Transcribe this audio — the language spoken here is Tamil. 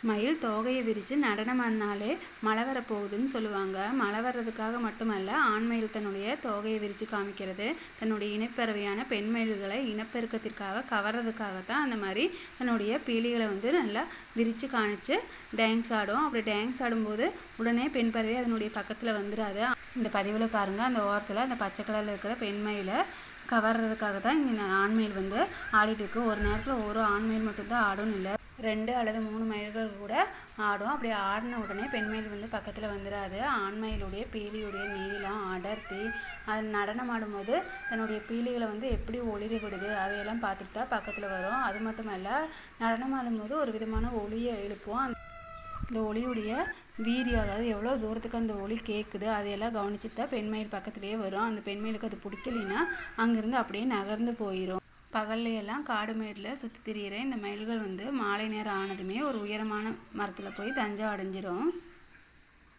மயில் தோகையை விரித்து நடனமாடினாலே மழை வரப்போகுதுன்னு சொல்லுவாங்க. மழை வர்றதுக்காக மட்டுமல்ல, ஆண் மயில் தன்னுடைய தோகையை விரித்து காமிக்கிறது தன்னுடைய இனப்பறவையான பெண் மயில்களை இனப்பெருக்கத்திற்காக கவர்றதுக்காகத்தான் அந்த மாதிரி தன்னுடைய பீலிகளை நல்லா விரித்து காணிச்சு டான்ஸ் ஆடும். அப்படி டான்ஸ் ஆடும்போது உடனே பெண் பறவை அதனுடைய பக்கத்தில் வந்துடாது. இந்த பதிவில் பாருங்கள், அந்த ஓரத்தில் அந்த பச்சை கலரில் இருக்கிற பெண் மயிலை கவர்றதுக்காக தான் இங்கே ஆண் மயில் ஆடிட்டு இருக்கு. ஒரு நேரத்தில் ஒரு ஆண் மயில் மட்டும்தான் ஆடும்னு இல்லை, 2 அல்லது 3 மயில்கள் கூட ஆடும். அப்படி ஆடின உடனே பெண் மயில் பக்கத்தில் வந்துடாது. ஆண் மயிலுடைய பீலியுடைய நீளம், அடர்த்தி, அது நடனம் ஆடும்போது தன்னுடைய பீலிகளை எப்படி ஒளிரவிடுது அதையெல்லாம் பார்த்துட்டு தான் பக்கத்தில் வரும். அது மட்டுமல்ல, நடனம் ஆடும்போது ஒரு விதமான ஒளியை எழுப்பும். இந்த ஒளியுடைய வீரியம், அதாவது எவ்வளோ தூரத்துக்கு அந்த ஒளி கேட்குது அதையெல்லாம் கவனிச்சுட்டு தான் பெண் மயில் பக்கத்துலேயே வரும். அந்த பெண் மயிலுக்கு அது பிடிக்கலைன்னா அங்கேருந்து அப்படியே நகர்ந்து போயிடும். பகல்லையெல்லாம் காடு மேடில் சுற்றி திரியிற இந்த மயில்கள் மாலை நேரம் ஆனதுமே ஒரு உயரமான மரத்தில் போய் தஞ்சம் அடைஞ்சிரும்.